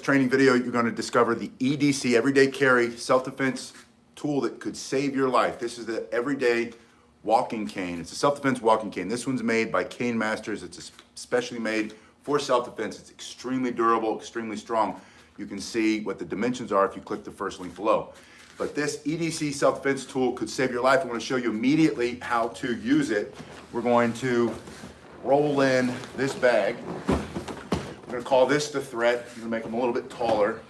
training video, you're going to discover the EDC, Everyday Carry, self-defense tool that could save your life. This is the Everyday Walking Cane. It's a self-defense walking cane. This one's made by Cane Masters. It's especially made for self-defense. It's extremely durable, extremely strong. You can see what the dimensions are if you click the first link below. But this EDC self-defense tool could save your life. I'm going to show you immediately how to use it. We're going to roll in this bag. We're going to call this the threat. I'm going to make them a little bit taller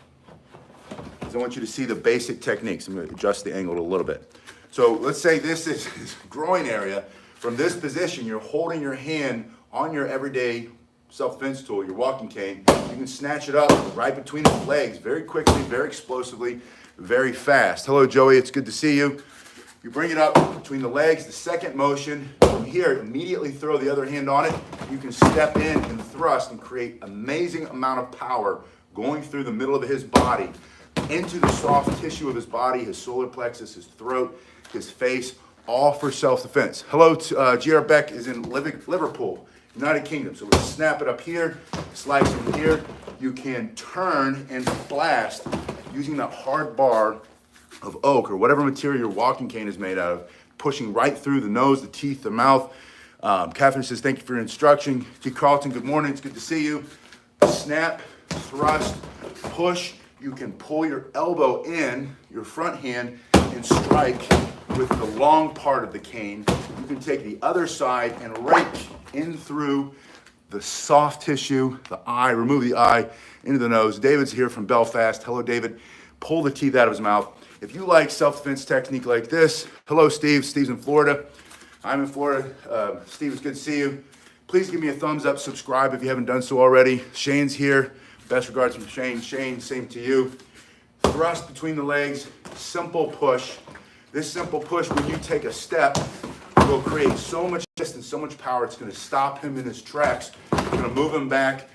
because I want you to see the basic techniques. I'm going to adjust the angle a little bit. So let's say this is this groin area. From this position, you're holding your hand on your everyday self-defense tool, your walking cane. You can snatch it up right between the legs very quickly, very explosively, very fast. Hello, Joey. It's good to see you. You bring it up between the legs. The second motion from here, immediately throw the other hand on it. You can step in and thrust and create amazing amount of power going through the middle of his body into the soft tissue of his body, his solar plexus, his throat, his face, all for self-defense. Hello, GR Beck is in Liverpool, United Kingdom. So let's snap it up here, slice it here. You can turn and blast using that hard bar of oak or whatever material your walking cane is made out of, pushing right through the nose, the teeth, the mouth. Catherine says, thank you for your instruction. G. Carlton, good morning. It's good to see you. Snap, thrust, push. You can pull your elbow in, your front hand, and strike with the long part of the cane. You can take the other side and rake in through the soft tissue, the eye, remove the eye into the nose. David's here from Belfast. Hello, David. Pull the teeth out of his mouth. If you like self-defense technique like this, hello, Steve. Steve's in Florida. I'm in Florida. Steve, it's good to see you. Please give me a thumbs up, subscribe if you haven't done so already. Shane's here. Best regards from Shane. Shane, same to you. Thrust between the legs, simple push. This simple push, when you take a step, will create so much distance, so much power, it's going to stop him in his tracks. You're going to move him back,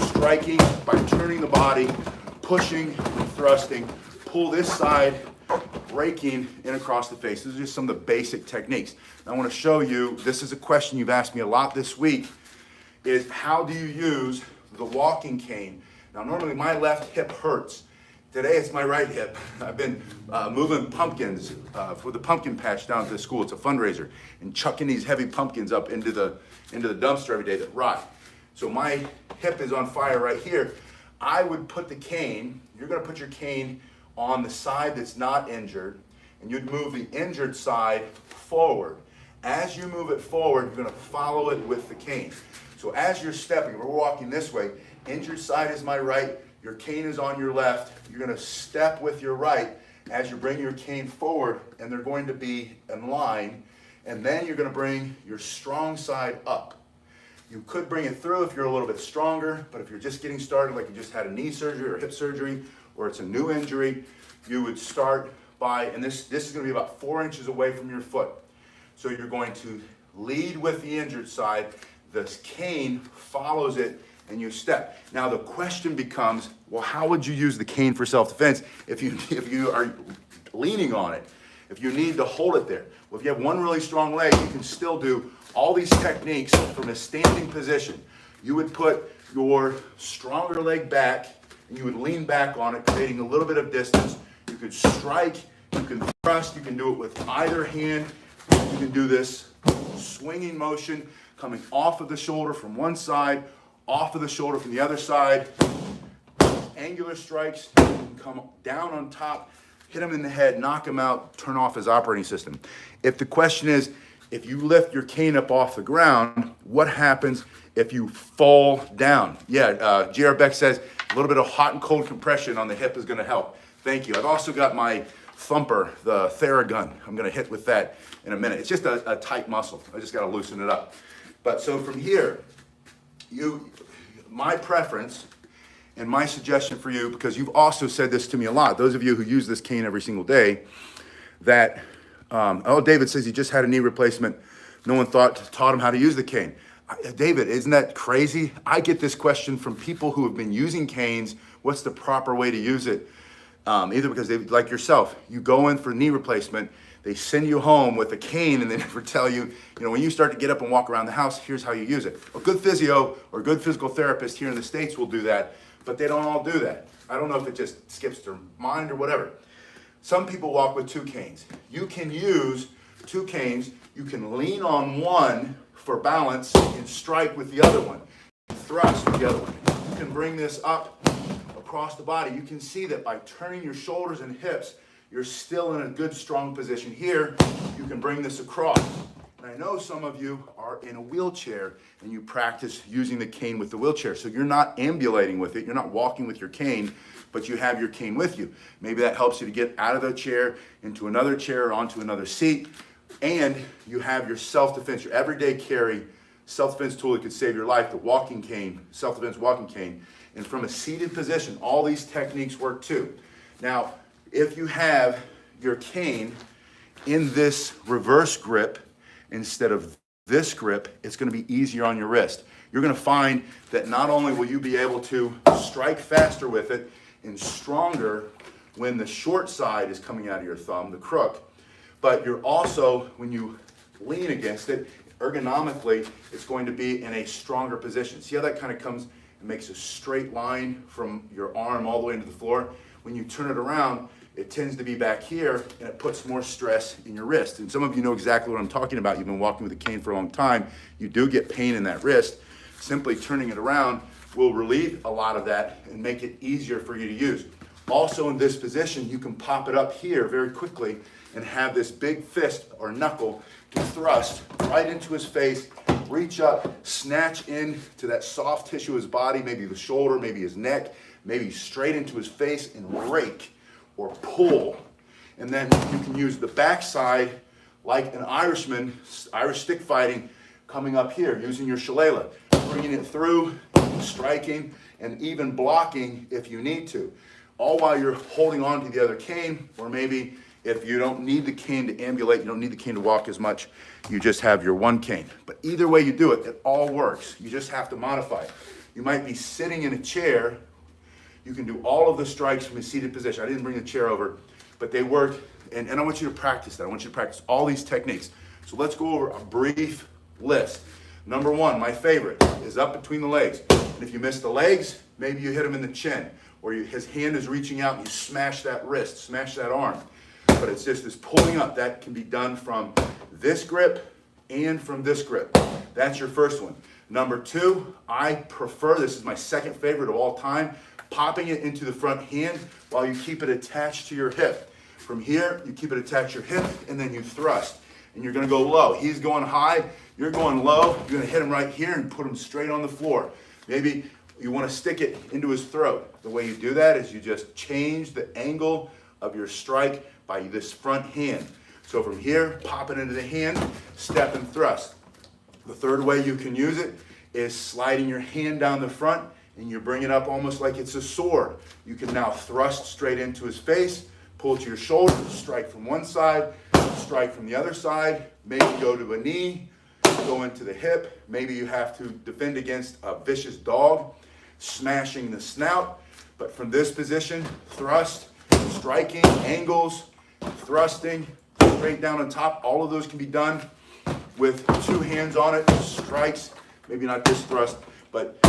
striking by turning the body, pushing and thrusting. Pull this side, breaking in across the face. These are just some of the basic techniques. Now, I want to show you, this is a question you've asked me a lot this week, is how do you use the walking cane? Now, normally my left hip hurts. Today it's my right hip. I've been moving pumpkins for the pumpkin patch down to the school. It's a fundraiser, and chucking these heavy pumpkins up into the dumpster every day that rot. So my hip is on fire right here. I would put the cane, you're gonna put your cane on the side that's not injured, and you'd move the injured side forward. As you move it forward, you're gonna follow it with the cane. So as you're stepping, we're walking this way, injured side is my right, your cane is on your left, you're gonna step with your right as you bring your cane forward, and they're going to be in line, and then you're gonna bring your strong side up. You could bring it through if you're a little bit stronger, but if you're just getting started, like you just had a knee surgery or hip surgery, or it's a new injury, you would start by, and this is gonna be about 4 inches away from your foot. So you're going to lead with the injured side, the cane follows it, and you step. Now the question becomes, well, how would you use the cane for self-defense if you are leaning on it, if you need to hold it there? Well, if you have one really strong leg, you can still do all these techniques from a standing position. You would put your stronger leg back, and you would lean back on it, creating a little bit of distance. You could strike, you can thrust, you can do it with either hand. You can do this swinging motion, coming off of the shoulder from one side, off of the shoulder from the other side. Angular strikes, you can come down on top, hit him in the head, knock him out, turn off his operating system. If the question is, if you lift your cane up off the ground, what happens if you fall down? Yeah, GR Beck says a little bit of hot and cold compression on the hip is gonna help. Thank you. I've also got my thumper, the Theragun. I'm gonna hit with that in a minute. It's just a tight muscle. I just gotta loosen it up. But so from here, my preference and my suggestion for you, because you've also said this to me a lot, those of you who use this cane every single day, that, oh, David says he just had a knee replacement. No one taught him how to use the cane. David, isn't that crazy? I get this question from people who have been using canes. What's the proper way to use it? Either because they, like yourself, you go in for knee replacement, they send you home with a cane and they never tell you, when you start to get up and walk around the house, here's how you use it. A good physio or a good physical therapist here in the States will do that but they don't all do that. I don't know if it just skips their mind or whatever. Some people walk with two canes. You can use two canes. You can lean on one for balance and strike with the other one. Thrust with the other one. You can bring this up across the body. You can see that by turning your shoulders and hips, you're still in a good, strong position. Here, you can bring this across. And I know some of you are in a wheelchair and you practice using the cane with the wheelchair. So you're not ambulating with it. You're not walking with your cane, but you have your cane with you. Maybe that helps you to get out of the chair, into another chair, or onto another seat. And you have your self-defense, your everyday carry self-defense tool that could save your life, the walking cane, self-defense walking cane. And from a seated position, all these techniques work too. Now, if you have your cane in this reverse grip instead of this grip, it's going to be easier on your wrist. You're going to find that not only will you be able to strike faster with it and stronger when the short side is coming out of your thumb, the crook, but you're also, when you lean against it, ergonomically, it's going to be in a stronger position. See how that kind of comes and makes a straight line from your arm all the way into the floor? When you turn it around, it tends to be back here, and it puts more stress in your wrist. And some of you know exactly what I'm talking about. You've been walking with a cane for a long time. You do get pain in that wrist. Simply turning it around will relieve a lot of that and make it easier for you to use. Also in this position, you can pop it up here very quickly and have this big fist or knuckle to thrust right into his face, reach up, snatch into that soft tissue of his body, maybe the shoulder, maybe his neck, maybe straight into his face and rake or pull. And then you can use the backside like an Irishman, Irish stick fighting, coming up here, using your shillelagh, bringing it through, striking, and even blocking if you need to. All while you're holding on to the other cane, or maybe if you don't need the cane to ambulate, you don't need the cane to walk as much, you just have your one cane. But either way you do it, it all works. You just have to modify it. You might be sitting in a chair. You can do all of the strikes from a seated position. I didn't bring the chair over, but they work, and I want you to practice that. I want you to practice all these techniques. So let's go over a brief list. Number one, my favorite, is up between the legs. And if you miss the legs, maybe you hit him in the chin, or his hand is reaching out and you smash that wrist, smash that arm. But it's just this pulling up. That can be done from this grip and from this grip. That's your first one. Number two, I prefer, this is my second favorite of all time, popping it into the front hand while you keep it attached to your hip. From here, you keep it attached to your hip, and then you thrust. And you're gonna go low. He's going high, you're going low. You're gonna hit him right here and put him straight on the floor. Maybe you wanna stick it into his throat. The way you do that is you just change the angle of your strike by this front hand. So from here, pop it into the hand, step and thrust. The third way you can use it is sliding your hand down the front, and you bring it up almost like it's a sword. You can now thrust straight into his face, pull to your shoulder, strike from one side, strike from the other side, maybe go to a knee, go into the hip. Maybe you have to defend against a vicious dog, smashing the snout. But from this position, thrust, striking, angles, thrusting, straight down on top. All of those can be done with two hands on it, strikes, maybe not this thrust, but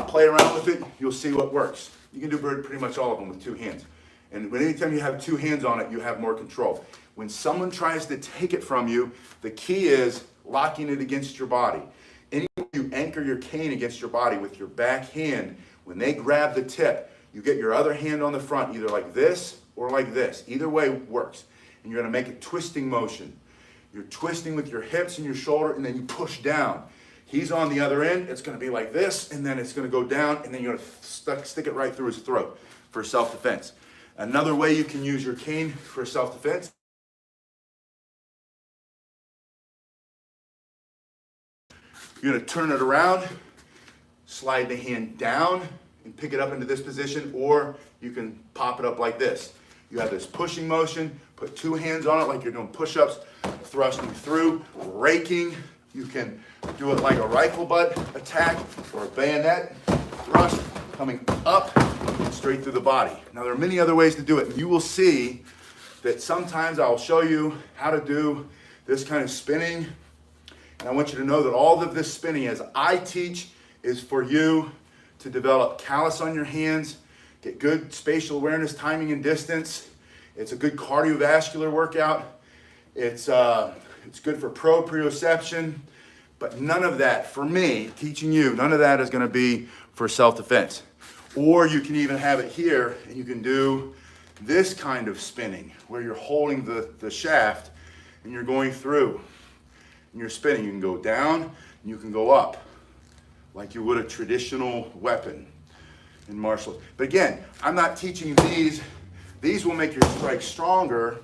play around with it. You'll see what works. You can do pretty much all of them with two hands. And anytime you have two hands on it, you have more control. When someone tries to take it from you, the key is locking it against your body. Anywhere you anchor your cane against your body with your back hand, when they grab the tip, you get your other hand on the front, either like this or like this. Either way works. And you're gonna make a twisting motion. You're twisting with your hips and your shoulder, and then you push down. He's on the other end, it's gonna be like this, and then it's gonna go down, and then you're gonna stick it right through his throat for self-defense. Another way you can use your cane for self-defense, you're gonna turn it around, slide the hand down, and pick it up into this position, or you can pop it up like this. You have this pushing motion, put two hands on it like you're doing push-ups, thrusting through, raking. You can do it like a rifle butt attack or a bayonet thrust, coming up and straight through the body. Now there are many other ways to do it. You will see that sometimes I'll show you how to do this kind of spinning. And I want you to know that all of this spinning, as I teach, is for you to develop callus on your hands, get good spatial awareness, timing and distance. It's a good cardiovascular workout. It's good for proprioception, but none of that, for me, teaching you, none of that is gonna be for self-defense. Or you can even have it here, and you can do this kind of spinning, where you're holding the shaft, and you're going through, and you're spinning. You can go down, and you can go up, like you would a traditional weapon in martial arts. But again, I'm not teaching you these. These will make your strike stronger,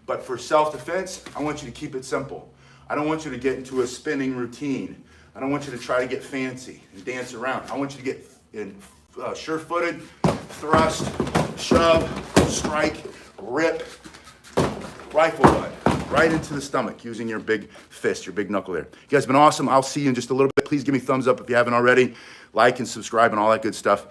but for self-defense, I want you to keep it simple. I don't want you to get into a spinning routine. I don't want you to try to get fancy and dance around. I want you to get in sure-footed, thrust, shove, strike, rip, rifle butt, right into the stomach using your big fist, your big knuckle there. You guys have been awesome. I'll see you in just a little bit. Please give me a thumbs up if you haven't already. Like and subscribe and all that good stuff.